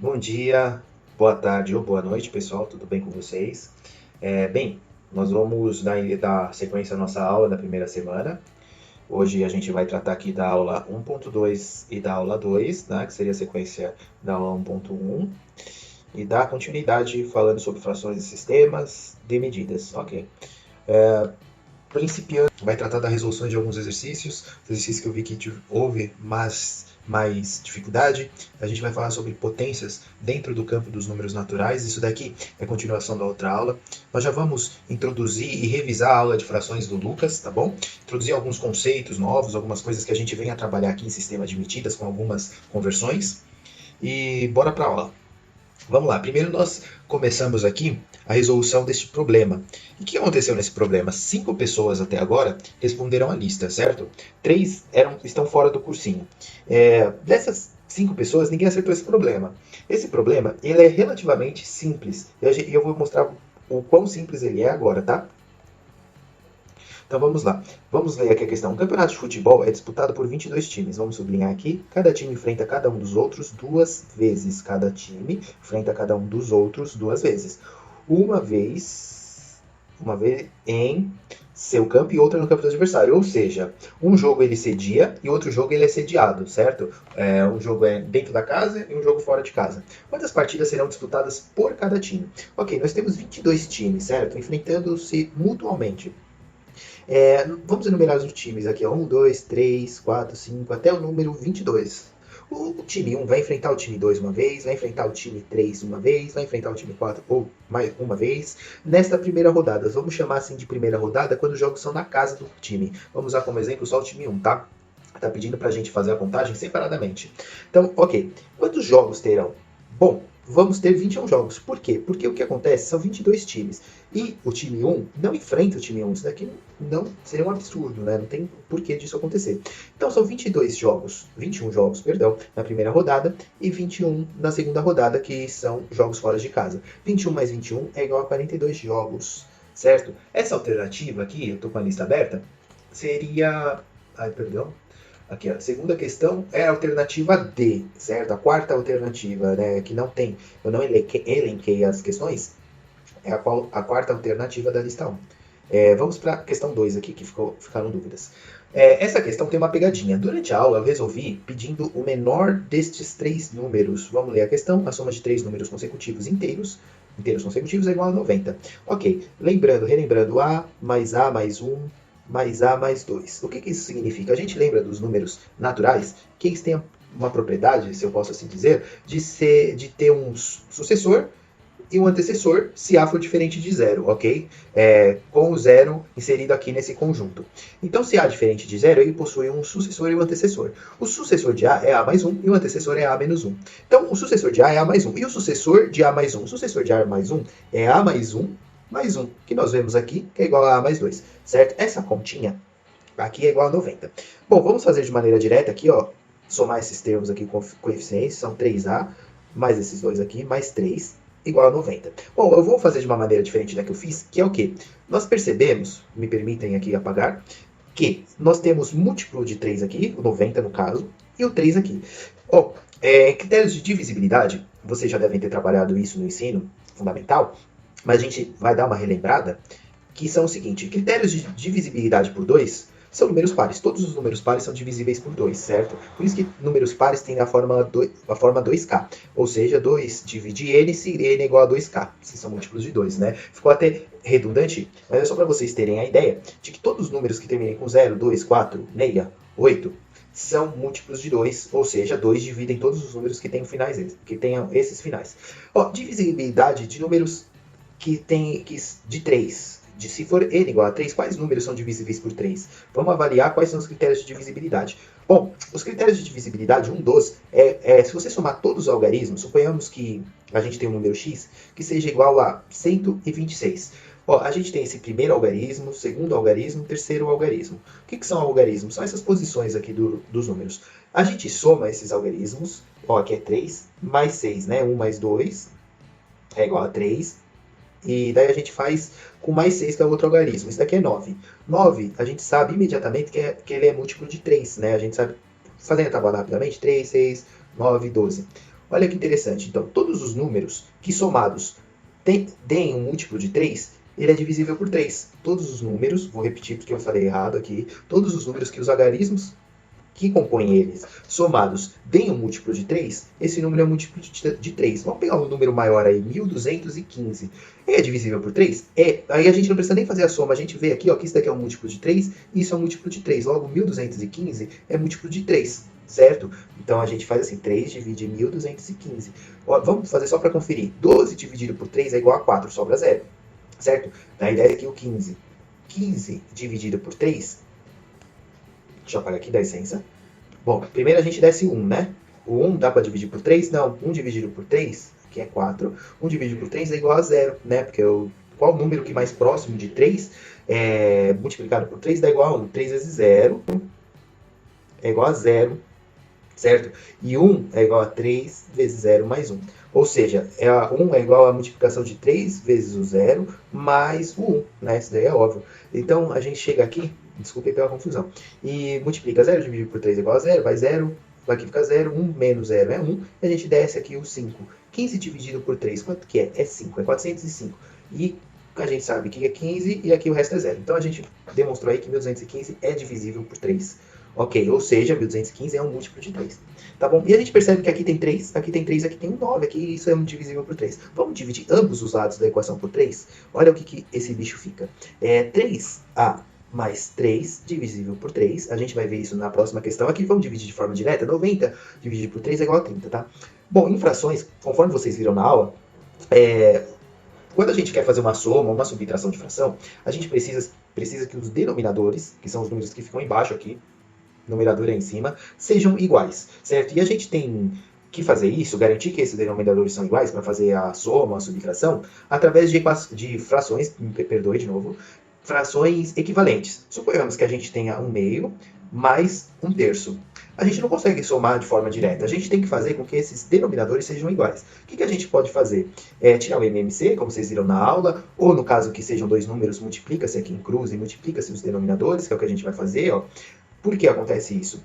Bom dia, boa tarde ou boa noite, pessoal, tudo bem com vocês? Bem, nós vamos dar sequência à nossa aula da primeira semana. Hoje a gente vai tratar aqui da aula 1.2 e da aula 2, né, que seria a sequência da aula 1.1, e dar continuidade falando sobre frações e sistemas de medidas, ok? Principiando, vai tratar da resolução de alguns exercícios que eu vi que houve mais dificuldade. A gente vai falar sobre potências dentro do campo dos números naturais. Isso daqui é a continuação da outra aula. Nós já vamos introduzir e revisar a aula de frações do Lucas, tá bom? Introduzir alguns conceitos novos, algumas coisas que a gente vem a trabalhar aqui em sistema de medidas com algumas conversões. E bora para a aula. Vamos lá, primeiro nós começamos aqui a resolução deste problema. E o que aconteceu nesse problema? 5 pessoas até agora responderam a lista, certo? 3 estão fora do cursinho. Dessas 5 pessoas, ninguém acertou esse problema. Esse problema ele é relativamente simples. E eu vou mostrar o quão simples ele é agora, tá? Então vamos lá. Vamos ler aqui a questão. O campeonato de futebol é disputado por 22 times. Vamos sublinhar aqui. Cada time enfrenta cada um dos outros duas vezes. Cada time enfrenta cada um dos outros duas vezes. Uma vez em seu campo e outra no campo do adversário. Ou seja, um jogo ele cedia e outro jogo ele é sediado, certo? Um jogo é dentro da casa e um jogo fora de casa. Quantas partidas serão disputadas por cada time? Ok, nós temos 22 times, certo? Enfrentando-se mutuamente. Vamos enumerar os times aqui. 1, 2, 3, 4, 5, até o número 22. O time 1 vai enfrentar o time 2 uma vez, vai enfrentar o time 3 uma vez, vai enfrentar o time 4 ou mais uma vez. Nesta primeira rodada, vamos chamar assim de primeira rodada quando os jogos são na casa do time. Vamos usar como exemplo só o time 1, tá? Tá pedindo pra gente fazer a contagem separadamente. Então, ok. Quantos jogos terão? Bom, vamos ter 21 jogos. Por quê? Porque o que acontece são 22 times. E o time 1 não enfrenta o time 1. Isso daqui não seria um absurdo, né? Não tem porquê disso acontecer. Então são 22 jogos, 21 jogos, perdão, na primeira rodada e 21 na segunda rodada, que são jogos fora de casa. 21 mais 21 é igual a 42 jogos, certo? Essa alternativa aqui, eu estou com a lista aberta, seria... Ai, perdão. Aqui, a segunda questão é a alternativa D, certo? A quarta alternativa, né, que não tem, eu não elenquei as questões, é a quarta alternativa da lista 1. Vamos para a questão 2 aqui, que ficaram dúvidas. Essa questão tem uma pegadinha. Durante a aula eu resolvi pedindo o menor destes 3 números. Vamos ler a questão. A soma de 3 números consecutivos inteiros consecutivos é igual a 90. Ok, relembrando A mais 1 mais A mais 2. O que isso significa? A gente lembra dos números naturais que eles têm uma propriedade, se eu posso assim dizer, de ter um sucessor e um antecessor, se A for diferente de zero, ok? Com o zero inserido aqui nesse conjunto. Então, se A é diferente de zero, ele possui um sucessor e um antecessor. O sucessor de A é A mais 1 e o antecessor é A menos 1. Então, o sucessor de A é A mais 1 e o sucessor de A mais 1. O sucessor de A mais 1 é A mais 1 mais 1, que nós vemos aqui, que é igual a A mais 2, certo? Essa continha aqui é igual a 90. Bom, vamos fazer de maneira direta aqui, ó, somar esses termos aqui com coeficientes, são 3A, mais esses dois aqui, mais 3, igual a 90. Bom, eu vou fazer de uma maneira diferente da que eu fiz, que é o quê? Nós percebemos, me permitem aqui apagar, que nós temos múltiplo de 3 aqui, o 90 no caso, e o 3 aqui. Bom, critérios de divisibilidade, vocês já devem ter trabalhado isso no ensino fundamental, mas a gente vai dar uma relembrada, que são o seguinte: critérios de divisibilidade por 2 são números pares. Todos os números pares são divisíveis por 2, certo? Por isso que números pares têm a forma 2k. Ou seja, 2 divide n, se n é igual a 2k. Se são múltiplos de 2, né? Ficou até redundante, mas é só para vocês terem a ideia de que todos os números que terminem com 0, 2, 4, 6, 8 são múltiplos de 2, ou seja, 2 dividem todos os números que tenham esses finais. Divisibilidade de números de 3. Se for n igual a 3, quais números são divisíveis por 3? Vamos avaliar quais são os critérios de divisibilidade. Bom, os critérios de divisibilidade, um dos, se você somar todos os algarismos, suponhamos que a gente tem um número x que seja igual a 126. A gente tem esse primeiro algarismo, segundo algarismo, terceiro algarismo. O que são algarismos? São essas posições aqui dos números. A gente soma esses algarismos, aqui é 3, mais 6, né? 1 mais 2 é igual a 3. E daí a gente faz com mais 6, que é o outro algarismo. Isso daqui é 9. 9, a gente sabe imediatamente que ele é múltiplo de 3, né? A gente sabe, fazendo a tabela rapidamente, 3, 6, 9, 12. Olha que interessante. Então, todos os números que somados deem um múltiplo de 3, ele é divisível por 3. Todos os números, vou repetir porque eu falei errado aqui, todos os números que os algarismos que compõem eles somados deem um múltiplo de 3, esse número é um múltiplo de 3. Vamos pegar um número maior aí, 1215. É divisível por 3? É. Aí a gente não precisa nem fazer a soma, a gente vê aqui ó, que isso daqui é um múltiplo de 3 e isso é um múltiplo de 3. Logo, 1215 é múltiplo de 3, certo? Então a gente faz assim, 3 divide 1215. Ó, vamos fazer só para conferir. 12 dividido por 3 é igual a 4, sobra 0, certo? A ideia aqui é o 15. 15 dividido por 3, deixa eu apagar aqui, dá licença. Bom, primeiro a gente desce 1, né? O 1 dá para dividir por 3? Não. 1 dividido por 3, que é 4. 1 dividido por 3 é igual a 0, né? Porque qual o número que mais próximo de 3 multiplicado por 3 dá igual a 1? 3 vezes 0 é igual a 0, certo? E 1 é igual a 3 vezes 0 mais 1. Ou seja, 1 é igual a multiplicação de 3 vezes o 0 mais o 1, né? Isso daí é óbvio. Então, a gente chega aqui, desculpe pela confusão, e multiplica 0 dividido por 3 é igual a 0, vai 0, aqui fica 0, 1 menos 0 é 1, e a gente desce aqui o 5. 15 dividido por 3, quanto que é? É 5, é 405. E a gente sabe que é 15 e aqui o resto é 0. Então, a gente demonstrou aí que 1215 é divisível por 3. Ok, ou seja, 1215 é um múltiplo de 3. Tá bom? E a gente percebe que aqui tem 3, aqui tem 3, aqui tem um 9, aqui isso é divisível por 3. Vamos dividir ambos os lados da equação por 3? Olha o que esse bicho fica. 3a mais 3 divisível por 3. A gente vai ver isso na próxima questão. Aqui vamos dividir de forma direta. 90 dividido por 3 é igual a 30, tá? Bom, em frações, conforme vocês viram na aula, quando a gente quer fazer uma soma, uma subtração de fração, a gente precisa que os denominadores, que são os números que ficam embaixo aqui, numerador é em cima, sejam iguais, certo? E a gente tem que fazer isso, garantir que esses denominadores são iguais para fazer a soma, a subtração, através de frações, me perdoe de novo, frações equivalentes. Suponhamos que a gente tenha 1/2 mais 1/3. A gente não consegue somar de forma direta. A gente tem que fazer com que esses denominadores sejam iguais. O que a gente pode fazer? Tirar o MMC, como vocês viram na aula, ou no caso que sejam dois números, multiplica-se aqui em cruz e multiplica-se os denominadores, que é o que a gente vai fazer, ó. Por que acontece isso?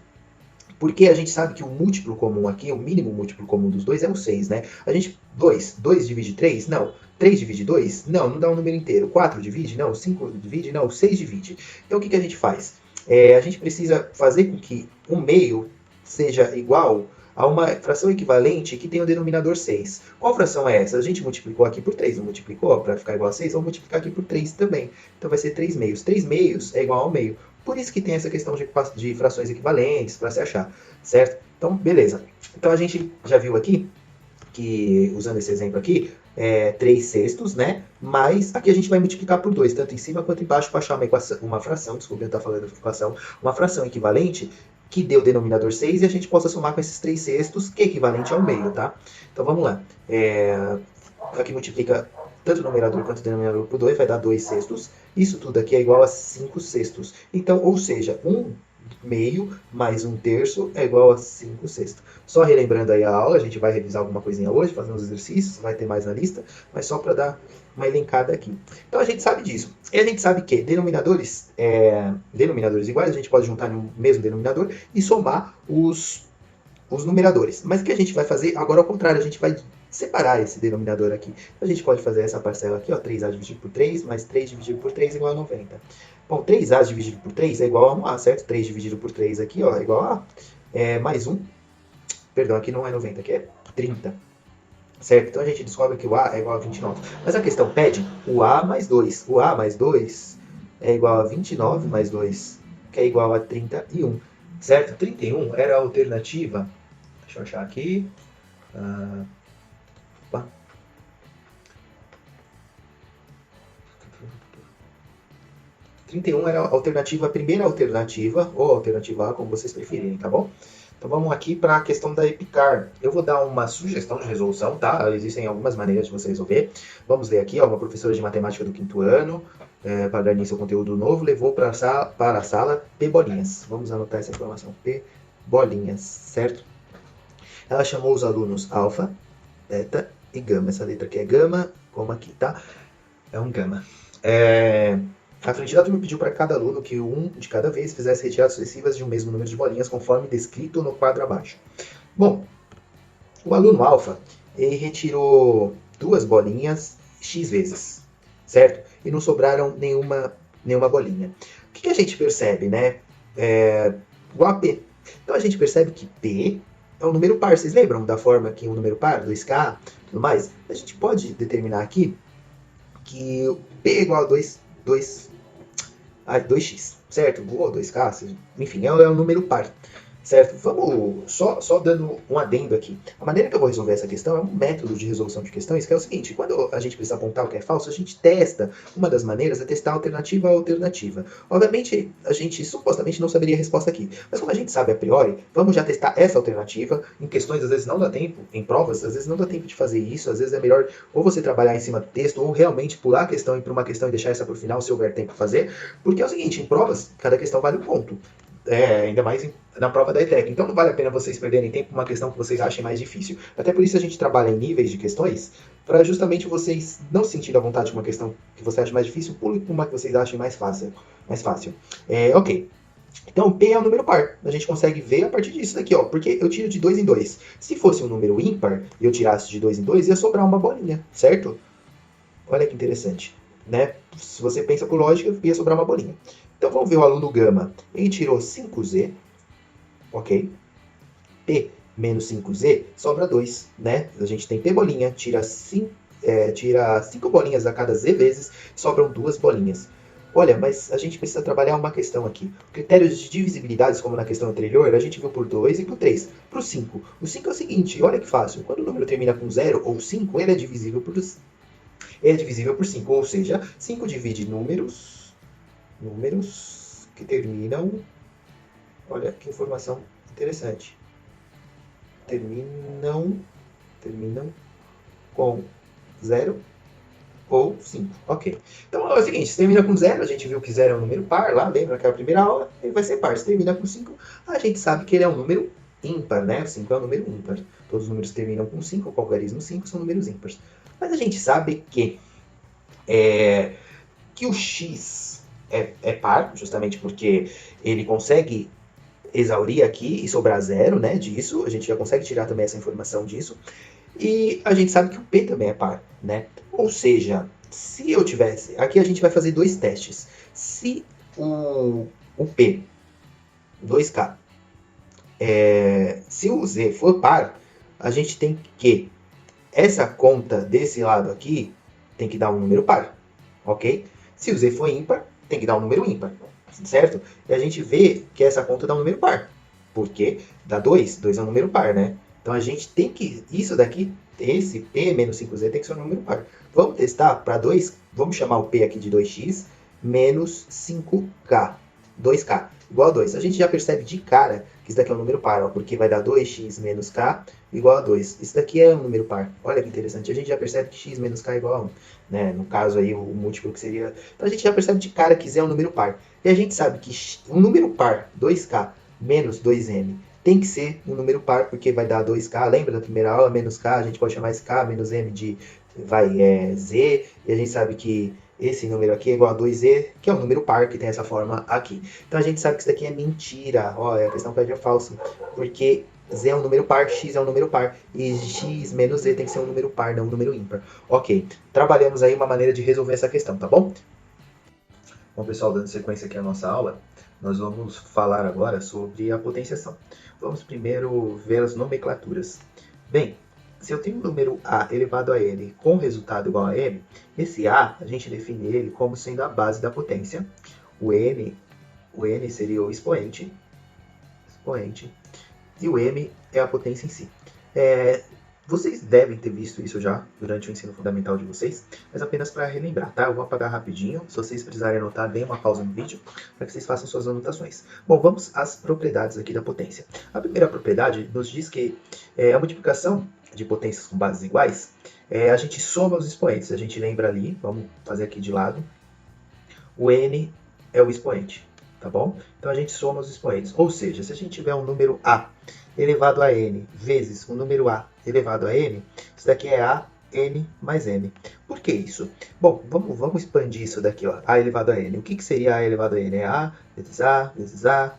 Porque a gente sabe que o múltiplo comum aqui, o mínimo múltiplo comum dos dois é o 6, né? 2 divide 3? Não. 3 divide 2? Não, não dá um número inteiro. 4 divide? Não. 5 divide? Não. 6 divide. Então, o que a gente faz? A gente precisa fazer com que 1/2 seja igual a uma fração equivalente que tem o denominador 6. Qual fração é essa? A gente multiplicou aqui por 3, não multiplicou? Para ficar igual a 6, vamos multiplicar aqui por 3 também. Então, vai ser 3/2. 3/2 é igual ao meio. Por isso que tem essa questão de frações equivalentes para se achar, certo? Então, beleza. Então, a gente já viu aqui que, usando esse exemplo aqui, 3/6, né? Mas aqui a gente vai multiplicar por 2, tanto em cima quanto embaixo, para achar uma fração, desculpa, eu estou falando de equação, uma fração equivalente que dê o denominador 6 e a gente possa somar com esses 3/6, que é equivalente ao meio, tá? Então, vamos lá. Aqui multiplica tanto o numerador quanto o denominador por 2, vai dar 2/6. Isso tudo aqui é igual a 5/6. Então, ou seja, 1/2 mais 1/3 é igual a 5/6. Só relembrando aí a aula, a gente vai revisar alguma coisinha hoje, fazer uns exercícios, vai ter mais na lista, mas só para dar uma elencada aqui. Então, a gente sabe disso. E a gente sabe que denominadores iguais, a gente pode juntar no mesmo denominador e somar os numeradores. Mas o que a gente vai fazer agora ao contrário, a gente vai separar esse denominador aqui. A gente pode fazer essa parcela aqui, ó, 3a dividido por 3, mais 3 dividido por 3 é igual a 90. Bom, 3a dividido por 3 é igual a 1a, certo? 3 dividido por 3 aqui, ó, é igual a mais 1. Perdão, aqui não é 90, aqui é 30. Certo? Então a gente descobre que o a é igual a 29. Mas a questão pede o a mais 2. O a mais 2 é igual a 29 mais 2, que é igual a 31. Certo? 31 era a alternativa. Deixa eu achar aqui. 31 era a primeira alternativa, ou alternativa A, como vocês preferirem, tá bom? Então vamos aqui para a questão da EPICAR. Eu vou dar uma sugestão de resolução, tá? Existem algumas maneiras de você resolver. Vamos ler aqui, ó, uma professora de matemática do 5º ano, para dar início ao conteúdo novo, levou para a sala P bolinhas. Vamos anotar essa informação, P bolinhas, certo? Ela chamou os alunos alfa, beta e gama. Essa letra aqui é gama, como aqui, tá? É um gama. A frente da turma pediu para cada aluno que um de cada vez fizesse retiradas sucessivas de um mesmo número de bolinhas, conforme descrito no quadro abaixo. Bom, O aluno alfa, ele retirou duas bolinhas x vezes, certo? E não sobraram nenhuma bolinha. O que a gente percebe, né? Igual a P. Então a gente percebe que P é um número par. Vocês lembram da forma que um número par, 2K, tudo mais? A gente pode determinar aqui que P é igual a 2x, certo? Ou 2K, enfim, é um número par. Certo? Vamos só dando um adendo aqui. A maneira que eu vou resolver essa questão é um método de resolução de questões, que é o seguinte: quando a gente precisa apontar o que é falso, a gente testa. Uma das maneiras é testar alternativa a alternativa. Obviamente, a gente supostamente não saberia a resposta aqui, mas como a gente sabe a priori, vamos já testar essa alternativa. Em questões, às vezes não dá tempo, em provas, às vezes não dá tempo de fazer isso, às vezes é melhor ou você trabalhar em cima do texto, ou realmente pular a questão e ir para uma questão e deixar essa para o final, se houver tempo de fazer, porque é o seguinte: em provas, cada questão vale um ponto. Ainda mais na prova da ETEC. Então não vale a pena vocês perderem tempo com uma questão que vocês achem mais difícil. Até por isso a gente trabalha em níveis de questões, para justamente vocês não se sentirem à vontade com uma questão que você acha mais difícil, pule com uma que vocês achem mais fácil. Ok. Então, P é um número par. A gente consegue ver a partir disso daqui, ó. Porque eu tiro de 2 em 2. Se fosse um número ímpar e eu tirasse de 2 em 2, ia sobrar uma bolinha, certo? Olha que interessante, né? Se você pensa por lógica, ia sobrar uma bolinha. Então vamos ver o aluno gama. Ele tirou 5z, ok? P menos 5z sobra 2, né? A gente tem P bolinha, tira 5 bolinhas a cada z vezes, sobram 2 bolinhas. Olha, mas a gente precisa trabalhar uma questão aqui. Critérios de divisibilidades, como na questão anterior, a gente viu por 2 e por 3. Para o 5. O 5 é o seguinte, olha que fácil. Quando o número termina com 0 ou 5, ele é divisível por 5. Ou seja, 5 divide números que terminam... Olha que informação interessante. Terminam com 0 ou 5. Ok. Então é o seguinte, se termina com 0, a gente viu que 0 é um número par lá, lembra naquela primeira aula? Ele vai ser par. Se termina com 5, a gente sabe que ele é um número ímpar, né? O 5 é um número ímpar. Todos os números que terminam com 5, com algarismo 5, são números ímpares. Mas a gente sabe que o x é par, justamente porque ele consegue exaurir aqui e sobrar 0, né, disso. A gente já consegue tirar também essa informação disso. E a gente sabe que o P também é par, né? Ou seja, se eu tivesse... Aqui a gente vai fazer 2 testes. Se o P, 2K, se o Z for par, a gente tem que... Essa conta desse lado aqui tem que dar um número par, ok? Se o Z for ímpar, tem que dar um número ímpar, certo? E a gente vê que essa conta dá um número par, porque dá 2, 2 é um número par, né? Então a gente tem que, isso daqui, esse P menos 5Z tem que ser um número par. Vamos testar para 2, vamos chamar o P aqui de 2x menos 5K, 2K, igual a 2. A gente já percebe de cara que isso daqui é um número par, ó, porque vai dar 2x menos K igual a 2. Isso daqui é um número par. Olha que interessante. A gente já percebe que x menos k é igual a 1. Né? No caso aí, o múltiplo que seria... Então a gente já percebe de cara que z é um número par. E a gente sabe que um número par, 2k menos 2m, tem que ser um número par, porque vai dar 2k. Lembra da primeira aula? Menos k, a gente pode chamar esse k menos m de z. E a gente sabe que esse número aqui é igual a 2z, que é um número par, que tem essa forma aqui. Então a gente sabe que isso daqui é mentira. Ó, a questão pede é falso. Porque z é um número par, x é um número par. E x menos z tem que ser um número par, não um número ímpar. Ok, trabalhamos aí uma maneira de resolver essa questão, tá bom? Bom, pessoal, dando sequência aqui à nossa aula, nós vamos falar agora sobre a potenciação. Vamos primeiro ver as nomenclaturas. Bem, se eu tenho o número a elevado a n com resultado igual a m, esse a gente define ele como sendo a base da potência. O n seria o expoente, e o m é a potência em si. Vocês devem ter visto isso já durante o ensino fundamental de vocês, mas apenas para relembrar, tá? Eu vou apagar rapidinho, se vocês precisarem anotar, deem uma pausa no vídeo para que vocês façam suas anotações. Bom, vamos às propriedades aqui da potência. A primeira propriedade nos diz que a multiplicação de potências com bases iguais, a gente soma os expoentes. A gente lembra ali, vamos fazer aqui de lado, o n é o expoente, tá bom? Então a gente soma os expoentes, ou seja, se a gente tiver um número a elevado a n vezes um número a elevado a n, isso daqui é a n mais m. Por que isso? Bom, vamos expandir isso daqui, ó, a elevado a n. O que seria a elevado a n? É a vezes a,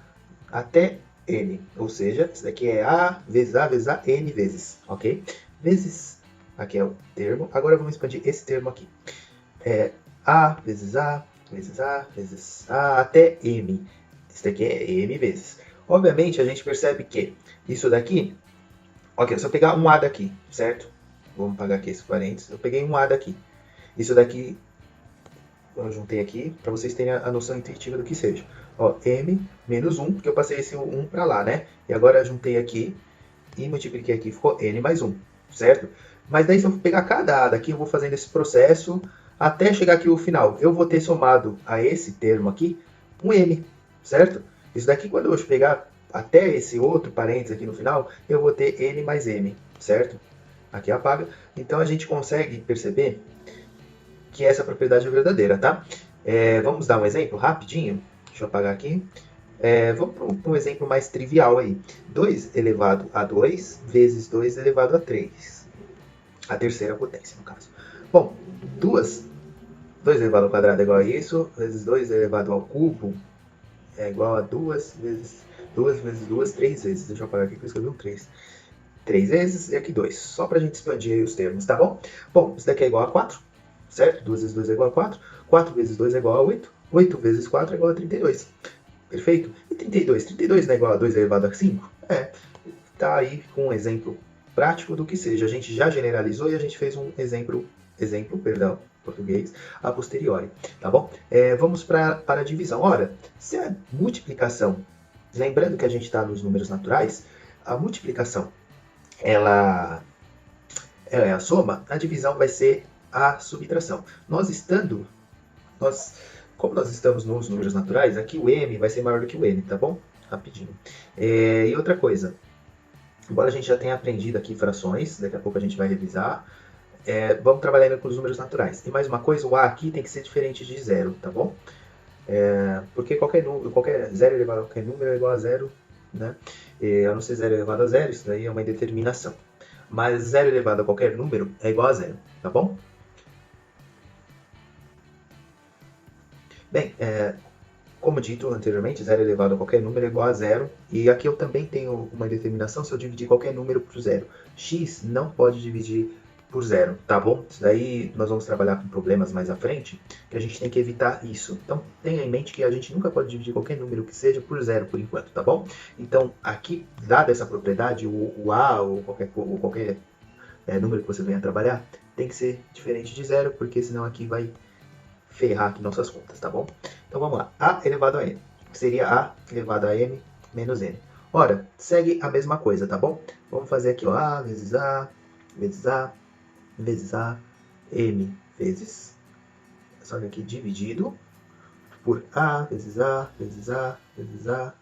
até n, ou seja, isso daqui é a, vezes a, n vezes, ok? Vezes, aqui é o termo, agora vamos expandir esse termo aqui. É a, vezes a, vezes a, vezes a, até m. Isso daqui é m vezes. Obviamente, a gente percebe que isso daqui, ok, se eu pegar um a daqui, certo? Vamos apagar aqui esse parênteses, eu peguei um a daqui. Isso daqui, eu juntei aqui, para vocês terem a noção intuitiva do que seja. Ó, m menos 1, porque eu passei esse 1 para lá, né? E agora eu juntei aqui e multipliquei aqui, ficou n mais 1, certo? Mas daí se eu pegar cada a daqui, eu vou fazendo esse processo até chegar aqui no final. Eu vou ter somado a esse termo aqui um m, certo? Isso daqui, quando eu pegar até esse outro parênteses aqui no final, eu vou ter n mais m, certo? Aqui apaga. Então a gente consegue perceber que essa propriedade é verdadeira, tá? Vamos dar um exemplo rapidinho. Deixa eu apagar aqui. Vamos para um exemplo mais trivial aí. 2 elevado a 2 vezes 2 elevado a 3. A terceira potência, no caso. Bom, 2 elevado ao quadrado é igual a isso, vezes 2 elevado ao cubo é igual a 2 vezes 2, 3 vezes. Deixa eu apagar aqui que eu escrevi um 3. 3 vezes e aqui 2. Só para a gente expandir aí os termos, tá bom? Bom, isso daqui é igual a 4, certo? 2 vezes 2 é igual a 4. 4 vezes 2 é igual a 8. 8 vezes 4 é igual a 32. Perfeito? E 32? 32 não é igual a 2 elevado a 5? Tá aí com um exemplo prático do que seja. A gente já generalizou e a gente fez um exemplo, português, a posteriori, tá bom? Vamos para a divisão. Ora, se a multiplicação, lembrando que a gente está nos números naturais, a multiplicação, ela é a soma, a divisão vai ser a subtração. Como nós estamos nos números naturais, aqui o m vai ser maior do que o n, tá bom? Rapidinho. E outra coisa, embora a gente já tenha aprendido aqui frações, daqui a pouco a gente vai revisar, vamos trabalhar com os números naturais. E mais uma coisa, o a aqui tem que ser diferente de zero, tá bom? Porque qualquer 0 elevado a qualquer número é igual a zero, né? A não ser 0 elevado a zero, isso daí é uma indeterminação. Mas 0 elevado a qualquer número é igual a zero, tá bom? Bem, como dito anteriormente, 0 elevado a qualquer número é igual a zero. E aqui eu também tenho uma determinação se eu dividir qualquer número por zero. X não pode dividir por zero, tá bom? Isso daí nós vamos trabalhar com problemas mais à frente, que a gente tem que evitar isso. Então, tenha em mente que a gente nunca pode dividir qualquer número que seja por zero por enquanto, tá bom? Então, aqui, dada essa propriedade, o A ou qualquer número que você venha trabalhar, tem que ser diferente de zero, porque senão aqui vai ferrar aqui nossas contas, tá bom? Então vamos lá, a elevado a n, que seria a elevado a m menos n. Ora, segue a mesma coisa, tá bom? Vamos fazer aqui, ó, a vezes a, vezes a, vezes a, m vezes, só que aqui dividido por a, vezes a, vezes a, vezes a,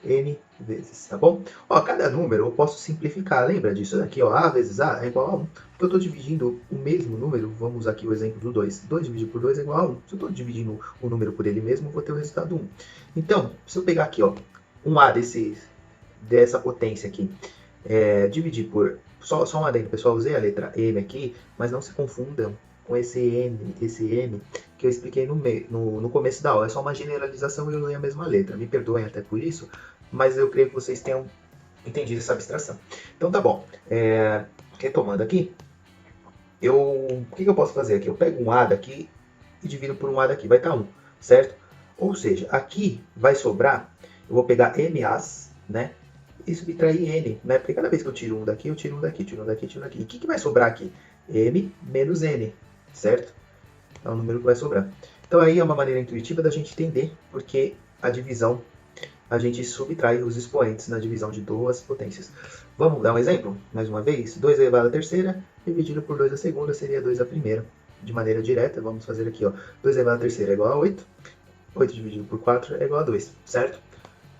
n vezes, tá bom? Ó, cada número eu posso simplificar, lembra disso daqui, ó, a vezes a é igual a 1. Porque eu estou dividindo o mesmo número, vamos usar aqui o exemplo do 2. 2 dividido por 2 é igual a 1. Se eu estou dividindo o número por ele mesmo, eu vou ter o resultado 1. Então, se eu pegar aqui, ó, um a dessa potência aqui, dividir por... Só um adendo, pessoal, usei a letra m aqui, mas não se confundam com esse m que eu expliquei no começo da aula. É só uma generalização e eu usei a mesma letra. Me perdoem até por isso, mas eu creio que vocês tenham entendido essa abstração. Então tá bom. Retomando aqui, o que eu posso fazer aqui? Eu pego um a daqui e divido por um a daqui. Vai estar 1, certo? Ou seja, aqui vai sobrar, eu vou pegar MAs, né? E subtrair N, né? Porque cada vez que eu tiro um daqui, eu tiro um daqui, tiro um daqui, tiro um daqui. E o que vai sobrar aqui? M menos N, certo? É o número que vai sobrar. Então aí é uma maneira intuitiva da gente entender porque a divisão, a gente subtrai os expoentes na divisão de duas potências. Vamos dar um exemplo? Mais uma vez, 2 elevado à terceira dividido por 2 à segunda seria 2 à primeira. De maneira direta, vamos fazer aqui, ó, 2 elevado à terceira é igual a 8. 8 dividido por 4 é igual a 2, certo?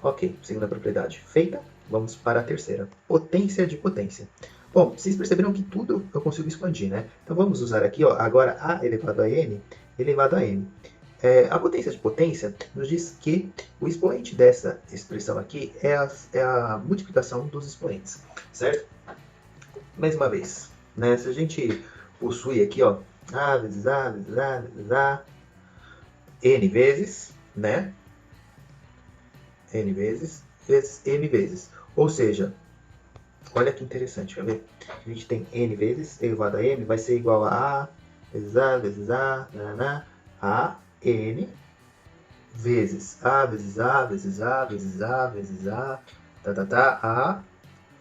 Ok, segunda propriedade feita. Vamos para a terceira. Potência de potência. Bom, vocês perceberam que tudo eu consigo expandir, né? Então vamos usar aqui, ó, agora a elevado a n elevado a m. A potência de potência nos diz que o expoente dessa expressão aqui é a multiplicação dos expoentes, certo? Mais uma vez, né? Se a gente possui aqui, ó, a vezes a, vezes a, vezes a, n vezes, né? N vezes, vezes m vezes. Ou seja, olha que interessante, quer ver? A gente tem n vezes elevado a m vai ser igual a vezes a, nananá, a n vezes a vezes a vezes a vezes a vezes a, a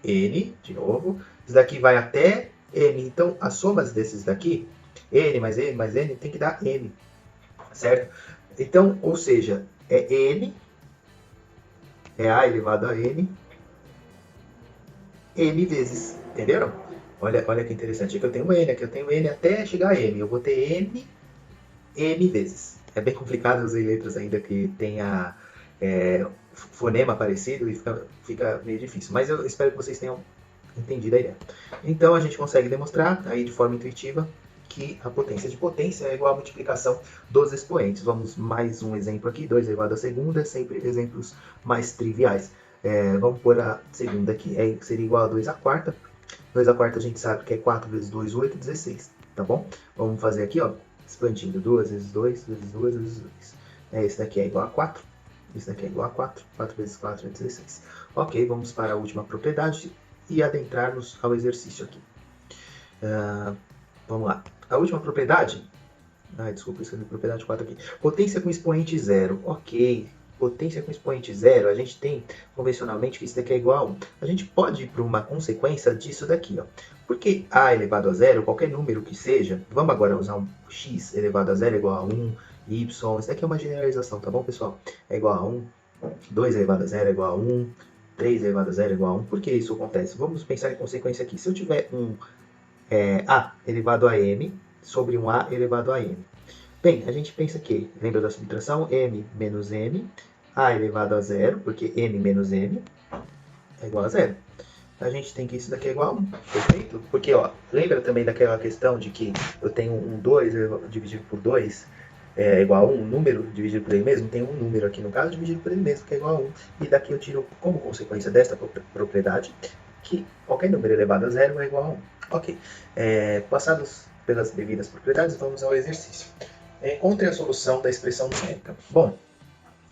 n, de novo. Isso daqui vai até n. Então, as somas desses daqui, n mais n mais n, tem que dar n, certo? Então, ou seja, é n, é a elevado a n, m vezes, entenderam? Olha que interessante. Aqui eu tenho n, aqui eu tenho n até chegar a m. Eu vou ter n vezes. É bem complicado, eu usei letras ainda que tenha fonema parecido e fica meio difícil. Mas eu espero que vocês tenham entendido a ideia. Então a gente consegue demonstrar aí de forma intuitiva que a potência de potência é igual à multiplicação dos expoentes. Vamos mais um exemplo aqui, 2 elevado à segunda, sempre exemplos mais triviais. Vamos pôr a segunda aqui, seria igual a 2 à quarta. 2 à quarta a gente sabe que é 4 vezes 2, 8, 16, tá bom? Vamos fazer aqui, ó, expandindo 2 vezes 2, vezes 2, vezes 2. Esse daqui é igual a 4, esse daqui é igual a 4, 4 vezes 4 é 16. Ok, vamos para a última propriedade e adentrarmos ao exercício aqui. Vamos lá. A última propriedade... desculpa, eu escrevi propriedade 4 aqui. Potência com expoente zero. Ok. Potência com expoente zero, a gente tem convencionalmente que isso daqui é igual a 1. A gente pode ir para uma consequência disso daqui, ó. Porque a elevado a zero, qualquer número que seja, vamos agora usar um x elevado a zero é igual a 1, y, isso daqui é uma generalização, tá bom, pessoal? É igual a 1, 2 elevado a zero é igual a 1, 3 elevado a zero é igual a 1. Por que isso acontece? Vamos pensar em consequência aqui. Se eu tiver um a elevado a m sobre um a elevado a m. Bem, a gente pensa que, lembra da subtração? M menos m, a elevado a zero, porque m menos m é igual a zero. A gente tem que isso daqui é igual a 1, perfeito? Porque, ó, lembra também daquela questão de que eu tenho um 2 dividido por 2 é igual a 1, um número dividido por ele mesmo? Tem um número aqui no caso dividido por ele mesmo, que é igual a 1. E daqui eu tiro como consequência desta propriedade que qualquer número elevado a zero é igual a 1. Ok, passados pelas devidas propriedades, vamos ao exercício. Encontre a solução da expressão numérica. Bom,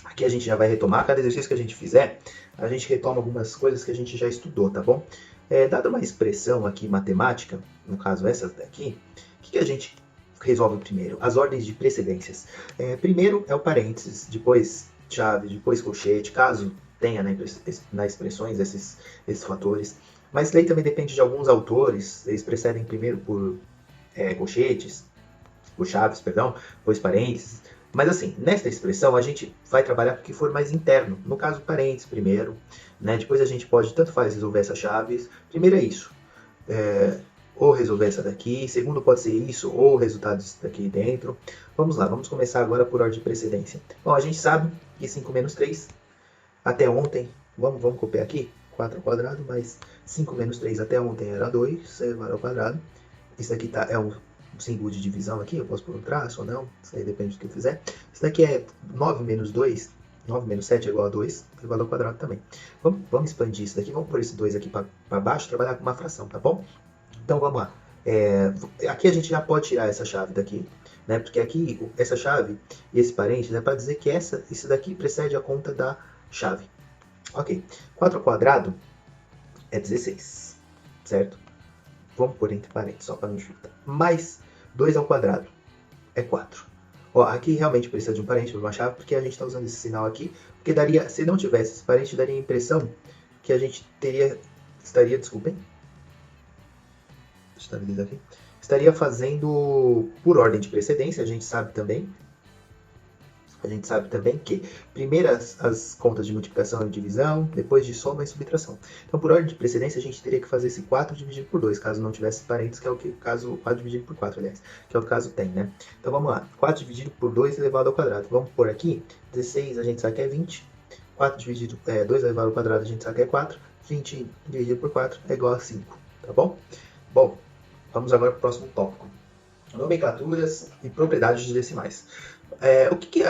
aqui a gente já vai retomar, cada exercício que a gente fizer, a gente retoma algumas coisas que a gente já estudou, tá bom? Dada uma expressão aqui matemática, no caso essa daqui, o que a gente resolve primeiro? As ordens de precedências. Primeiro é o parênteses, depois chave, depois colchete, caso tenha nas expressões esses fatores. Mas isso daí também depende de alguns autores, eles precedem primeiro por colchetes, por chaves, perdão, depois parênteses. Mas assim, nesta expressão a gente vai trabalhar com o que for mais interno. No caso, parênteses primeiro, né? Depois a gente pode, tanto faz, resolver essas chaves. Primeiro é isso, ou resolver essa daqui. Segundo pode ser isso, ou o resultado disso daqui dentro. Vamos lá, vamos começar agora por ordem de precedência. Bom, a gente sabe que 5 menos 3, até ontem, vamos copiar aqui, 4 ao quadrado, mais 5 menos 3 até ontem era 2, elevado ao quadrado. Isso aqui é um símbolo de divisão aqui, eu posso pôr um traço ou não, isso aí depende do que eu fizer. Isso daqui é 9 menos 2, 9 menos 7 é igual a 2, elevado ao quadrado também. Vamos expandir isso daqui, vamos pôr esse 2 aqui para baixo, trabalhar com uma fração, tá bom? Então vamos lá. Aqui a gente já pode tirar essa chave daqui, né? Porque aqui, essa chave e esse parênteses é para dizer que isso daqui precede a conta da chave. Ok, 4 ao quadrado é 16, certo? Vamos pôr entre parênteses, só para não dificultar. Mais 2 ao quadrado é 4. Ó, aqui realmente precisa de um parênteses para uma chave, porque a gente está usando esse sinal aqui. Porque daria, se não tivesse esse parênteses, daria a impressão que a gente estaria fazendo por ordem de precedência, a gente sabe também que primeiro as contas de multiplicação e divisão, depois de soma e subtração. Então, por ordem de precedência, a gente teria que fazer esse 4 dividido por 2, caso não tivesse parênteses, que é o que caso 4 dividido por 4, aliás, que é o caso tem, né? Então, vamos lá. 4 dividido por 2 elevado ao quadrado. Vamos pôr aqui, 16 a gente sabe que é 20, 2 elevado ao quadrado a gente sabe que é 4, 20 dividido por 4 é igual a 5, tá bom? Bom, vamos agora para o próximo tópico. Nomenclaturas e propriedades de decimais. O que é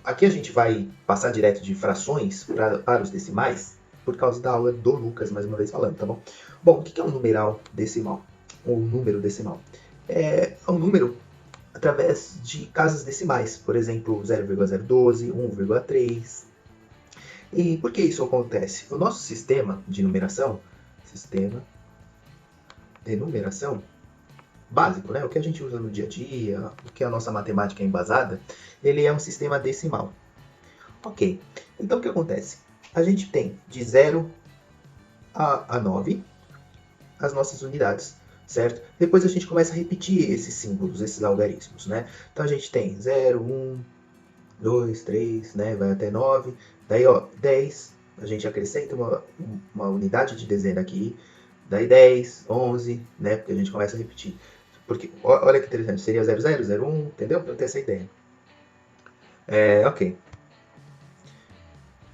Aqui a gente vai passar direto de frações para os decimais, por causa da aula do Lucas, mais uma vez falando, tá bom? Bom, o que é um numeral decimal? Ou número decimal? É um número através de casas decimais, por exemplo, 0,012, 1,3. E por que isso acontece? O nosso sistema de numeração básico, né? O que a gente usa no dia a dia, o que a nossa matemática é embasada, ele é um sistema decimal. Ok, então o que acontece? A gente tem de 0 a 9 as nossas unidades, certo? Depois a gente começa a repetir esses símbolos, esses algarismos, né? Então a gente tem 0, 1, 2, 3, né? Vai até 9. Daí, ó, 10, a gente acrescenta uma unidade de dezena aqui. Daí 10, 11, né? Porque a gente começa a repetir. Porque, olha que interessante, seria 00, 01, entendeu? Para ter essa ideia. Ok.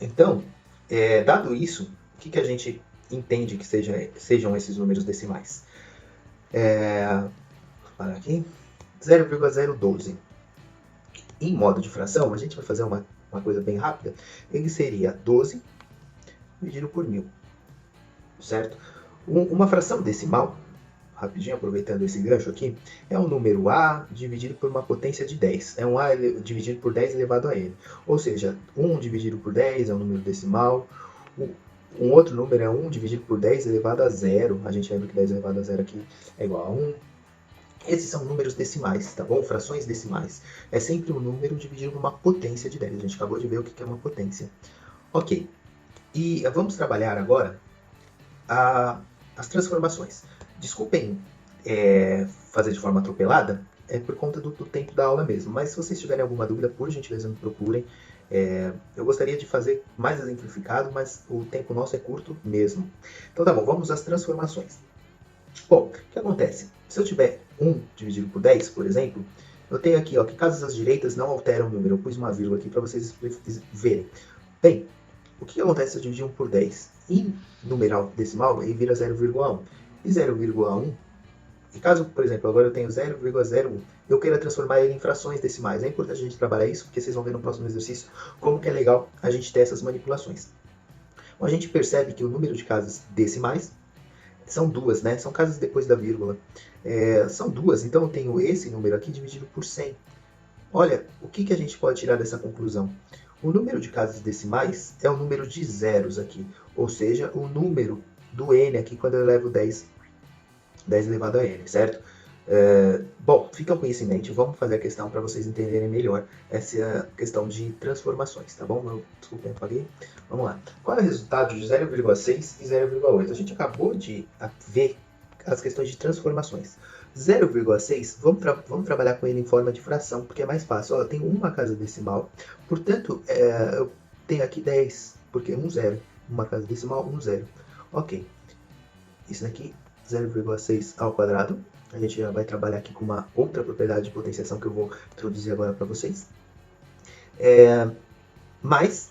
Então, dado isso, o que a gente entende que sejam esses números decimais? Para aqui, 0,012. Em modo de fração, a gente vai fazer uma coisa bem rápida. Ele seria 12 dividido por 1000, certo? Uma fração decimal, rapidinho aproveitando esse gancho aqui, é um número A dividido por uma potência de 10. É um A dividido por 10 elevado a N. Ou seja, 1 dividido por 10 é um número decimal. Um outro número é 1 dividido por 10 elevado a 0. A gente lembra que 10 elevado a 0 aqui é igual a 1. Esses são números decimais, tá bom? Frações decimais. É sempre um número dividido por uma potência de 10. A gente acabou de ver o que é uma potência. Ok. E vamos trabalhar agora as transformações. Desculpem fazer de forma atropelada, é por conta do tempo da aula mesmo. Mas se vocês tiverem alguma dúvida, por gentileza me procurem. Eu gostaria de fazer mais exemplificado, mas o tempo nosso é curto mesmo. Então tá bom, vamos às transformações. Bom, o que acontece? Se eu tiver 1 dividido por 10, por exemplo, eu tenho aqui ó, que casas direitas não alteram o número. Eu pus uma vírgula aqui para vocês verem. Bem, o que acontece se eu dividir 1 por 10? Em numeral decimal, ele vira 0,1. E 0,1, e caso, por exemplo, agora eu tenho 0,01, eu queira transformar ele em frações decimais. É importante a gente trabalhar isso, porque vocês vão ver no próximo exercício como que é legal a gente ter essas manipulações. Bom, a gente percebe que o número de casas decimais são duas, né? São casas depois da vírgula. São duas, então eu tenho esse número aqui dividido por 100. Olha, o que a gente pode tirar dessa conclusão? O número de casas decimais é o número de zeros aqui, ou seja, o número do n aqui quando eu elevo 10 elevado a n, certo? Bom, ficam com isso em mente, vamos fazer a questão para vocês entenderem melhor essa questão de transformações, tá bom? Desculpa, eu apaguei. Vamos lá. Qual é o resultado de 0,6 e 0,8? A gente acabou de ver as questões de transformações. 0,6, vamos trabalhar com ele em forma de fração, porque é mais fácil. Ó, eu tenho uma casa decimal, portanto, eu tenho aqui 10, porque 1, 0. Uma casa decimal, 1, 0. Ok. Isso daqui, 0,6 ao quadrado. A gente já vai trabalhar aqui com uma outra propriedade de potenciação que eu vou introduzir agora para vocês. Mais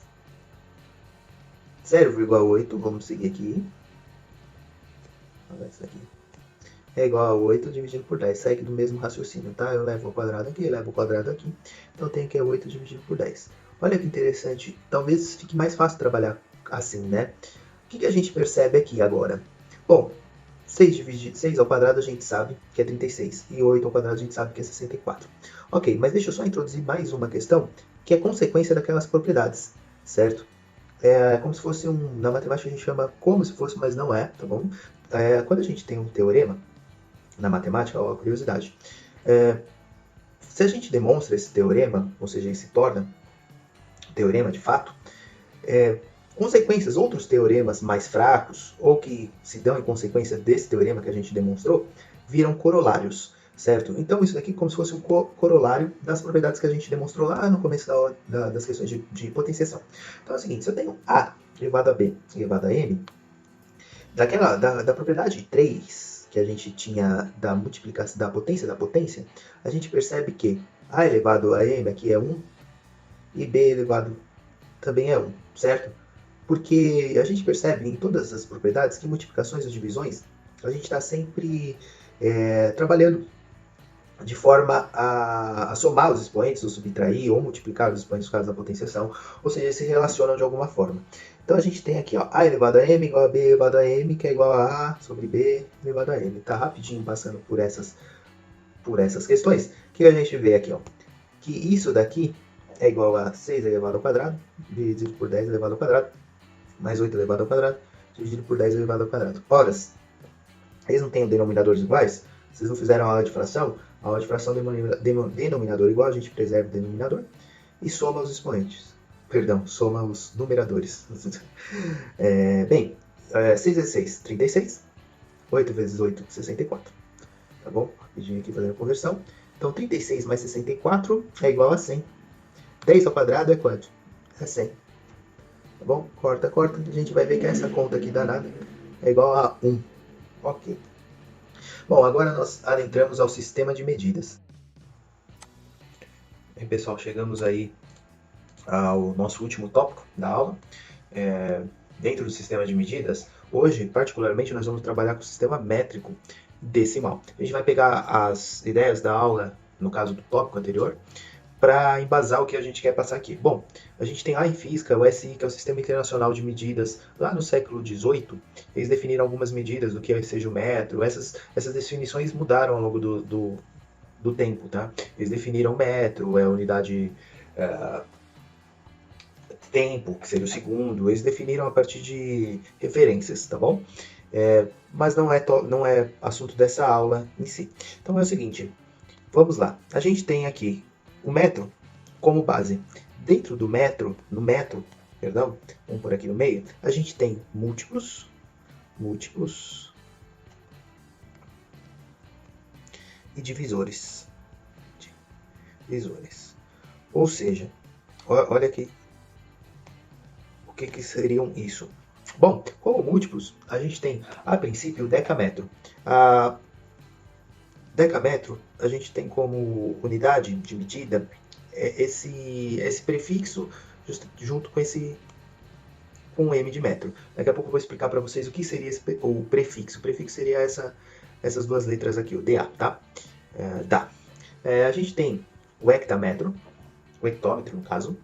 0,8, vamos seguir aqui. Olha isso aqui. É igual a 8 dividido por 10. Segue do mesmo raciocínio, tá? Eu levo ao quadrado aqui, eu levo ao quadrado aqui. Então tem que é 8 dividido por 10. Olha que interessante. Talvez fique mais fácil trabalhar assim, né? O que a gente percebe aqui agora? Bom, 6 ao quadrado a gente sabe que é 36. E 8 ao quadrado a gente sabe que é 64. Ok, mas deixa eu só introduzir mais uma questão que é consequência daquelas propriedades, certo? É como se fosse na matemática a gente chama como se fosse, mas não é, tá bom? Quando a gente tem um teorema na matemática, ó, curiosidade. Se a gente demonstra esse teorema, ou seja, ele se torna teorema de fato, consequências, outros teoremas mais fracos, ou que se dão em consequência desse teorema que a gente demonstrou, viram corolários, certo? Então isso daqui é como se fosse um corolário das propriedades que a gente demonstrou lá no começo das questões de potenciação. Então é o seguinte, se eu tenho A elevado a B elevado a M, da propriedade 3, que a gente tinha da multiplicação da potência, a gente percebe que A elevado a M aqui é 1 e B elevado também é 1, certo? Porque a gente percebe em todas as propriedades que multiplicações e divisões a gente está sempre trabalhando de forma a somar os expoentes, ou subtrair, ou multiplicar os expoentes no caso da potenciação, ou seja, se relacionam de alguma forma. Então a gente tem aqui ó, A elevado a M igual a B elevado a M, que é igual a A sobre B elevado a M. Tá rapidinho passando por essas questões. O que a gente vê aqui? Ó, que isso daqui é igual a 6 elevado ao quadrado, dividido por 10 elevado ao quadrado, mais 8 elevado ao quadrado, dividido por 10 elevado ao quadrado. Horas, eles não têm denominadores iguais? Vocês não fizeram a aula de fração? A aula de fração denominador igual, a gente preserva o denominador e soma os expoentes. Perdão, soma os numeradores. Bem, 6 vezes 6, 36. 8 vezes 8, 64. Tá bom? Rapidinho aqui fazendo a conversão. Então, 36 mais 64 é igual a 100. 10 ao quadrado é quanto? É 100. Tá bom? Corta, corta. A gente vai ver que essa conta aqui danada é igual a 1. Ok. Bom, agora nós adentramos ao sistema de medidas. Bem, pessoal, chegamos aí ao nosso último tópico da aula. Dentro do sistema de medidas, hoje, particularmente, nós vamos trabalhar com o sistema métrico decimal. A gente vai pegar as ideias da aula, no caso do tópico anterior, para embasar o que a gente quer passar aqui. Bom, a gente tem lá em física o SI, que é o Sistema Internacional de Medidas. Lá no século XVIII, eles definiram algumas medidas do que seja o metro. Essas definições mudaram ao longo do tempo, tá? Eles definiram metro, a unidade tempo, que seria o segundo. Eles definiram a partir de referências, tá bom? Mas não é assunto dessa aula em si. Então é o seguinte, vamos lá. A gente tem aqui o metro como base. Dentro do metro, perdão, vamos por aqui no meio, a gente tem múltiplos e divisores. Ou seja, olha aqui o que seriam isso. Bom, como múltiplos, a gente tem, a princípio, o decâmetro. Decâmetro, a gente tem como unidade de medida esse prefixo junto com o M de metro. Daqui a pouco eu vou explicar para vocês o que seria o prefixo. O prefixo seria essas duas letras aqui, o DA, tá? A gente tem o hectômetro, no caso,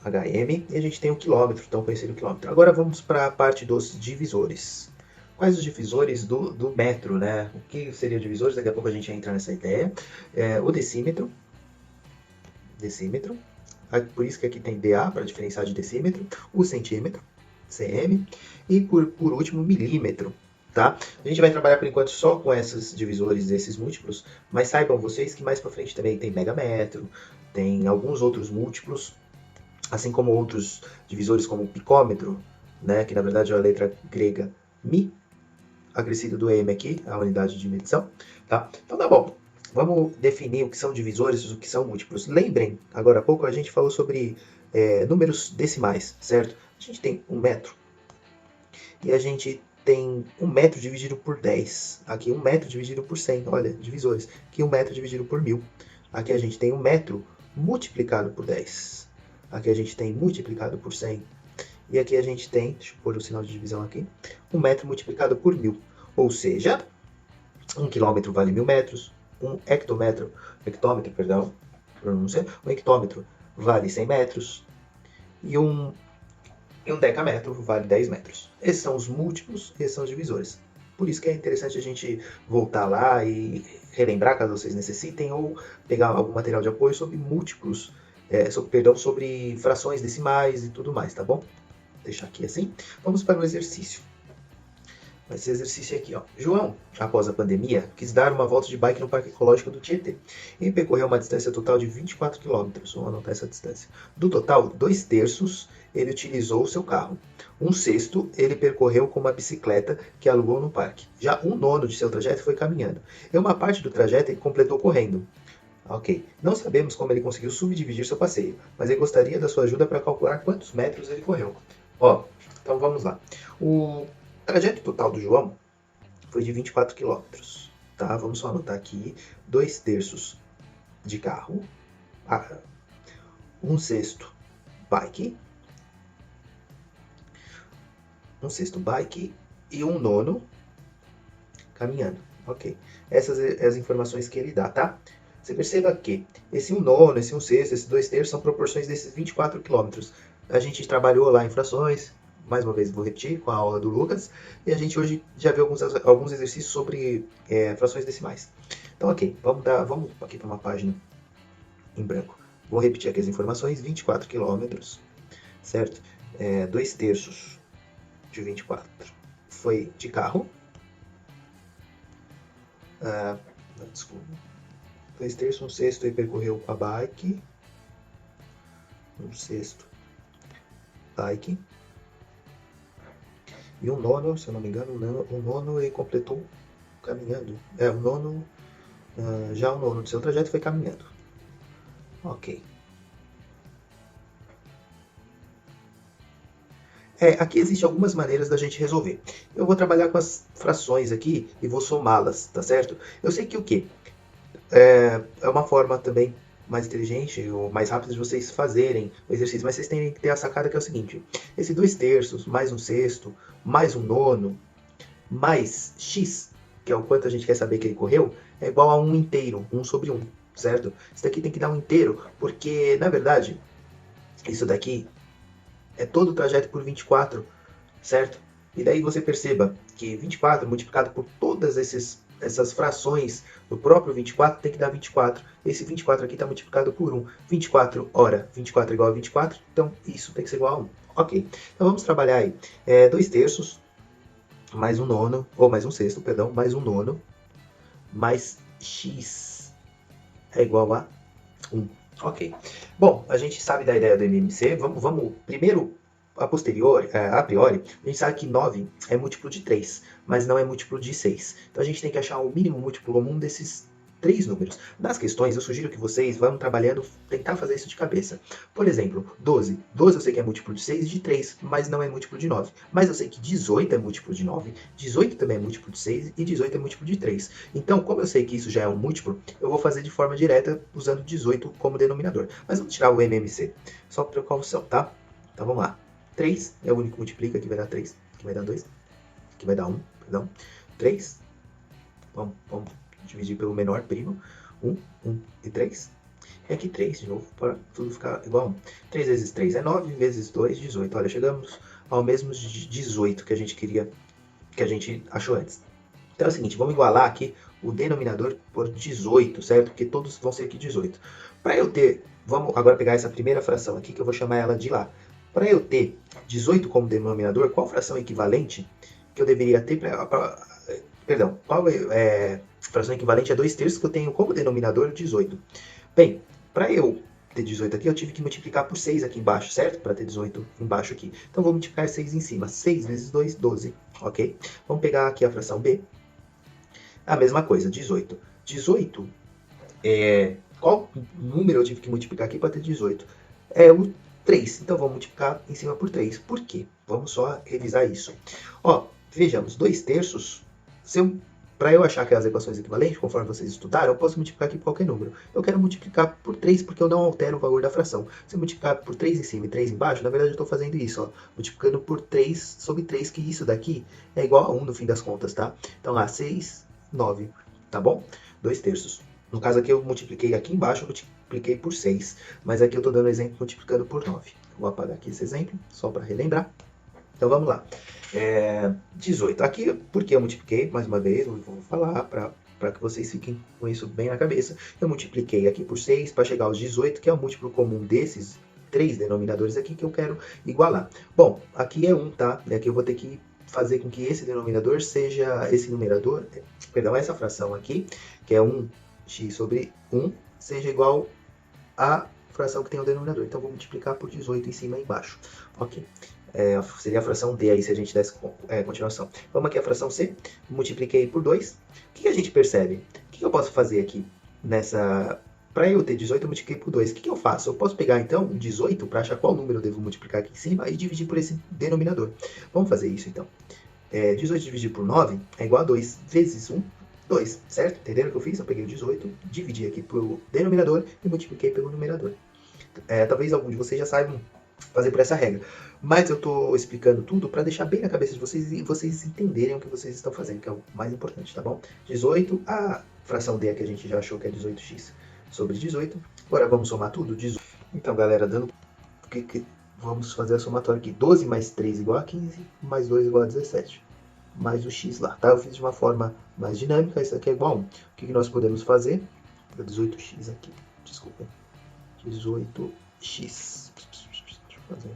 HM, e a gente tem o quilômetro, tão conhecido quilômetro. Agora vamos para a parte dos divisores. Quais os divisores do metro, né? O que seriam divisores? Daqui a pouco a gente entra nessa ideia. O decímetro, por isso que aqui tem DA, para diferenciar de decímetro. O centímetro, cm. E por último, milímetro. Tá? A gente vai trabalhar por enquanto só com esses divisores desses múltiplos, mas saibam vocês que mais para frente também tem megametro, tem alguns outros múltiplos, assim como outros divisores como o picômetro, né, que na verdade é a letra grega mi, acrescido do M aqui, a unidade de medição. Tá? Então tá bom, vamos definir o que são divisores e o que são múltiplos. Lembrem, agora há pouco a gente falou sobre números decimais, certo? A gente tem 1 metro e a gente tem 1 metro dividido por 10. Aqui 1 metro dividido por 100. Olha, divisores. Aqui 1 metro dividido por 1000. Aqui a gente tem 1 metro multiplicado por 10. Aqui a gente tem multiplicado por 100. E aqui a gente tem, deixa eu pôr o sinal de divisão aqui, 1 metro multiplicado por 1000. Ou seja, 1 quilômetro vale 1000 metros. Um hectômetro, um hectômetro vale 100 metros. E um decâmetro vale 10 metros. Esses são os múltiplos, esses são os divisores. Por isso que é interessante a gente voltar lá e relembrar, caso vocês necessitem, ou pegar algum material de apoio sobre múltiplos, sobre frações decimais e tudo mais, tá bom? Vou deixar aqui assim. Vamos para o exercício. Esse exercício aqui, ó. João, após a pandemia, quis dar uma volta de bike no Parque Ecológico do Tietê e percorreu uma distância total de 24 km. Vamos anotar essa distância. Do total, 2/3 ele utilizou o seu carro. 1/6 ele percorreu com uma bicicleta que alugou no parque. Já 1/9 de seu trajeto foi caminhando. E uma parte do trajeto ele completou correndo. Ok. Não sabemos como ele conseguiu subdividir seu passeio, mas ele gostaria da sua ajuda para calcular quantos metros ele correu. Ó, então vamos lá. O trajeto total do João foi de 24 km. Tá? Vamos só anotar aqui. 2/3 de carro. 1/6 bike. 1/6 bike e 1/9 caminhando. Ok. Essas são as informações que ele dá, tá? Você perceba que esse 1/9, esse 1/6, esse 2/3 são proporções desses 24 km. A gente trabalhou lá em frações, mais uma vez vou repetir, com a aula do Lucas, e a gente hoje já viu alguns exercícios sobre frações decimais. Então, ok, vamos aqui para uma página em branco. Vou repetir aqui as informações, 24 quilômetros, certo? 2/3 de 24 foi de carro. Desculpa. 2/3, 1/6 ele percorreu com a bike. 1/6 bike. E 1/9, se eu não me engano, 1/9 ele completou caminhando. O nono, já o nono do seu trajeto foi caminhando. Ok. Aqui existem algumas maneiras da gente resolver. Eu vou trabalhar com as frações aqui e vou somá-las, tá certo? Eu sei que o quê? É uma forma também mais inteligente ou mais rápida de vocês fazerem o exercício, mas vocês têm que ter a sacada que é o seguinte: esse 2/3 mais 1/6 mais 1/9 mais x, que é o quanto a gente quer saber que ele correu, é igual a 1 inteiro, 1 sobre 1, certo? Isso daqui tem que dar 1 inteiro, porque na verdade isso daqui é todo o trajeto por 24, certo? E daí você perceba que 24 multiplicado por todas essas frações do próprio 24 tem que dar 24. Esse 24 aqui está multiplicado por 1. 24, ora, 24 é igual a 24, então isso tem que ser igual a 1. Ok, então vamos trabalhar aí. 2/3 mais 1/9, ou mais 1/6, perdão, mais 1/9, mais x é igual a 1. Ok. Bom, a gente sabe da ideia do MMC. Vamos primeiro, a priori, a gente sabe que 9 é múltiplo de 3, mas não é múltiplo de 6. Então a gente tem que achar o mínimo múltiplo comum desses 3 números. Nas questões, eu sugiro que vocês vão trabalhando, tentar fazer isso de cabeça. Por exemplo, 12. 12 eu sei que é múltiplo de 6 e de 3, mas não é múltiplo de 9. Mas eu sei que 18 é múltiplo de 9, 18 também é múltiplo de 6 e 18 é múltiplo de 3. Então, como eu sei que isso já é um múltiplo, eu vou fazer de forma direta usando 18 como denominador. Mas vamos tirar o MMC, só por precaução, tá? Então vamos lá. 3 é o único que multiplica, aqui vai dar 3, aqui vai dar 2, aqui vai dar 1, perdão. 3, vamos dividir pelo menor primo, 1, 1 e 3. E aqui 3 de novo, para tudo ficar igual a 1. 3 vezes 3 é 9, vezes 2, 18. Olha, chegamos ao mesmo de 18 que a gente queria, que a gente achou antes. Então é o seguinte, vamos igualar aqui o denominador por 18, certo? Porque todos vão ser aqui 18. Para eu ter, vamos agora pegar essa primeira fração aqui, que eu vou chamar ela de lá. Para eu ter 18 como denominador, qual fração equivalente que eu deveria ter perdão, qual fração equivalente a 2/3 que eu tenho como denominador 18? Bem, para eu ter 18 aqui, eu tive que multiplicar por 6 aqui embaixo, certo? Para ter 18 embaixo aqui. Então, vou multiplicar 6 em cima. 6 vezes 2, 12, ok? Vamos pegar aqui a fração B. A mesma coisa, 18. 18, qual número eu tive que multiplicar aqui para ter 18? É o 3. Então, vamos multiplicar em cima por 3. Por quê? Vamos só revisar isso. Ó, vejamos, 2/3, para eu achar aquelas equações equivalentes, conforme vocês estudaram, eu posso multiplicar aqui por qualquer número. Eu quero multiplicar por 3 porque eu não altero o valor da fração. Se eu multiplicar por 3 em cima e 3 embaixo, na verdade eu estou fazendo isso, ó, multiplicando por 3 sobre 3, que isso daqui é igual a 1 no fim das contas, tá? Então lá, 6, 9, tá bom? 2/3. No caso aqui eu multipliquei aqui embaixo, eu multipliquei por 6, mas aqui eu estou dando exemplo multiplicando por 9. Vou apagar aqui esse exemplo, só para relembrar. Então vamos lá. 18. Aqui, porque eu multipliquei, mais uma vez, eu vou falar para que vocês fiquem com isso bem na cabeça. Eu multipliquei aqui por 6 para chegar aos 18, que é o múltiplo comum desses 3 denominadores aqui que eu quero igualar. Bom, aqui é 1, tá? E aqui eu vou ter que fazer com que esse denominador seja, esse numerador, perdão, essa fração aqui, que é 1x sobre 1, seja igual à fração que tem o denominador. Então, vou multiplicar por 18 em cima e embaixo. Ok. Seria a fração D aí, se a gente desse continuação. Vamos aqui a fração C. Multipliquei por 2. O que a gente percebe? O que eu posso fazer aqui nessa... Para eu ter 18, eu multipliquei por 2. O que eu faço? Eu posso pegar, então, 18 para achar qual número eu devo multiplicar aqui em cima e dividir por esse denominador. Vamos fazer isso, então. 18 dividido por 9 é igual a 2 vezes 1, 2, certo? Entenderam o que eu fiz? Eu peguei o 18, dividi aqui pelo denominador e multipliquei pelo numerador. Talvez algum de vocês já saibam fazer por essa regra. Mas eu estou explicando tudo para deixar bem na cabeça de vocês e vocês entenderem o que vocês estão fazendo, que é o mais importante, tá bom? 18, a fração D que a gente já achou que é 18x sobre 18. Agora vamos somar tudo? 18. Então, galera, vamos fazer a somatória aqui. 12 mais 3 igual a 15, mais 2 igual a 17. Mais o x lá, tá? Eu fiz de uma forma mais dinâmica, isso aqui é igual a 1. O que nós podemos fazer? 18x aqui, desculpa. 18x. Deixa eu fazer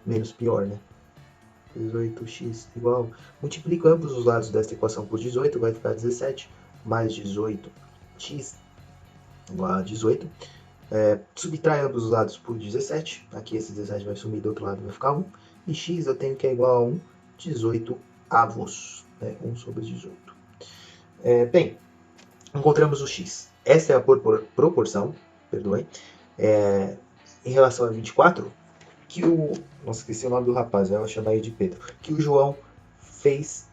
menos pior, né? 18x igual... Multiplico ambos os lados desta equação por 18, vai ficar 17 mais 18x igual a 18. Subtrai ambos os lados por 17. Aqui esse 17 vai sumir, do outro lado vai ficar 1. E x eu tenho que é igual a 1, 18 avos. 1 sobre 18. Bem, encontramos o x. Essa é a proporção, perdoem, em relação a 24, que o... Nossa, esqueci o nome do rapaz, eu vou chamar ele de Pedro. Que o João fez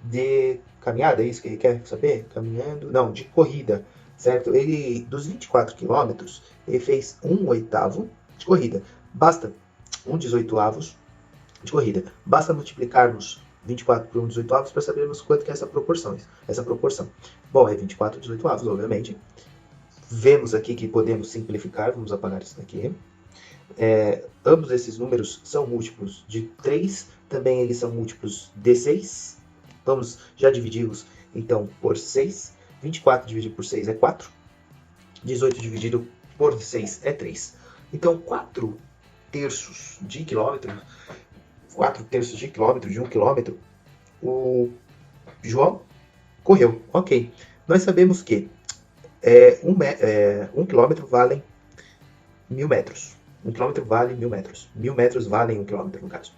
de caminhada, é isso que ele quer saber? Caminhando? Não, de corrida, certo? Ele, dos 24 quilômetros, ele fez 1/8 de corrida. Basta 1/18 de corrida. Basta multiplicarmos 24 por 1/18 para sabermos quanto que é essa proporção. Bom, é 24/18, obviamente. Vemos aqui que podemos simplificar, vamos apagar isso daqui. Ambos esses números são múltiplos de 3, também eles são múltiplos de 6. Vamos já dividi-los, então, por 6. 24 dividido por 6 é 4. 18 dividido por 6 é 3. Então, 4 terços de quilômetro, de 1 quilômetro, o João correu. Ok. Nós sabemos que 1 quilômetro vale 1000 metros. 1 quilômetro vale 1000 metros. 1000 metros valem 1 quilômetro, no caso.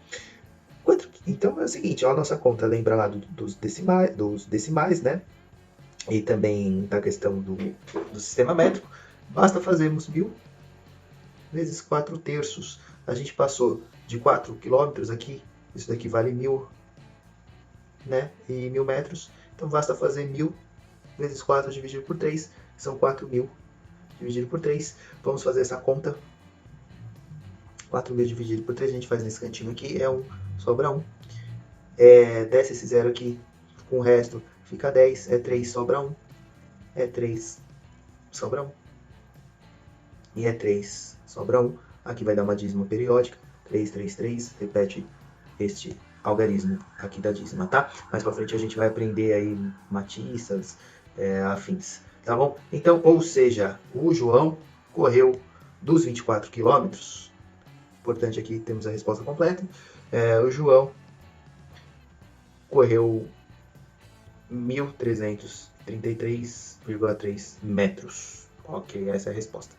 Então é o seguinte, ó, a nossa conta lembra lá dos decimais, né? E também da questão do sistema métrico. Basta fazermos 1000 vezes 4 terços. A gente passou de 4 quilômetros aqui. Isso daqui vale 1000, né? E 1000 metros. Então basta fazer 1000 vezes 4 dividido por 3. São 4000 dividido por 3. Vamos fazer essa conta. 4.000 dividido por 3, a gente faz nesse cantinho aqui, sobra 1. Desce esse 0 aqui, com o resto fica 10, 3, sobra 1. 3, sobra 1. E 3, sobra 1. Aqui vai dar uma dízima periódica, 3, 3, 3, repete este algarismo aqui da dízima, tá? Mais pra frente a gente vai aprender aí matiças, afins, tá bom? Então, ou seja, o João correu dos 24 quilômetros. Importante, aqui temos a resposta completa. O João correu 1.333,3 metros. Ok, essa é a resposta.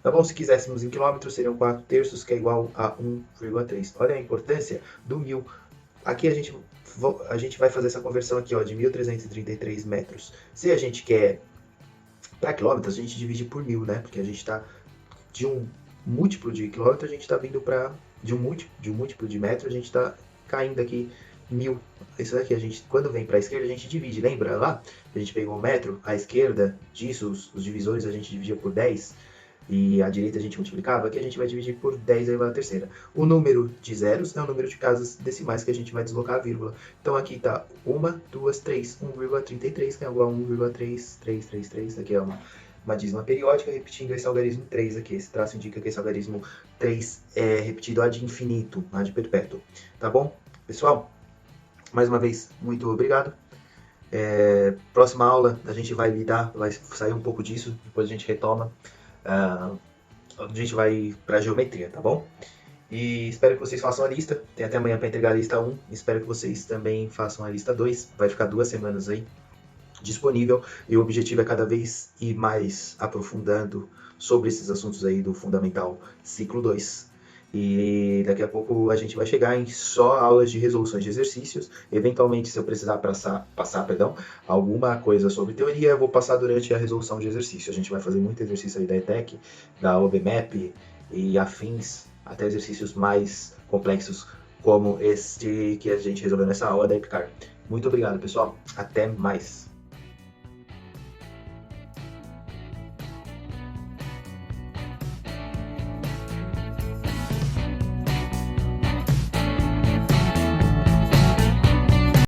Tá bom? Se quiséssemos em quilômetros, seriam 4 terços, que é igual a 1,3. Olha a importância do 1000. Aqui a gente vai fazer essa conversão aqui, ó, de 1.333 metros. Se a gente quer para quilômetros, a gente divide por 1000, né? Porque a gente está de um múltiplo de quilômetro, a gente está vindo para de um múltiplo de metro, a gente está caindo aqui 1000. Isso daqui, a gente, quando vem para a esquerda, a gente divide. Lembra lá? A gente pegou o metro, à esquerda disso, os divisores a gente dividia por 10, e à direita a gente multiplicava. Aqui a gente vai dividir por 10 elevado à terceira. O número de zeros é o número de casas decimais que a gente vai deslocar a vírgula. Então aqui está 1, 2, 3, 1,33, que é igual a 1,3333. Aqui é uma dízima periódica, repetindo esse algarismo 3 aqui. Esse traço indica que esse algarismo 3 é repetido ad infinito, ad perpétuo. Tá bom? Pessoal, mais uma vez, muito obrigado. Próxima aula a gente vai sair um pouco disso, depois a gente retoma. A gente vai para a geometria, tá bom? E espero que vocês façam a lista. Tem até amanhã para entregar a lista 1. Espero que vocês também façam a lista 2. Vai ficar 2 semanas aí disponível, e o objetivo é cada vez ir mais aprofundando sobre esses assuntos aí do Fundamental Ciclo 2. E daqui a pouco a gente vai chegar em só aulas de resoluções de exercícios. Eventualmente, se eu precisar passar alguma coisa sobre teoria, eu vou passar durante a resolução de exercício. A gente vai fazer muito exercício aí da ETEC, da OBMAP e afins, até exercícios mais complexos como este que a gente resolveu nessa aula da EPICAR. Muito obrigado, pessoal. Até mais.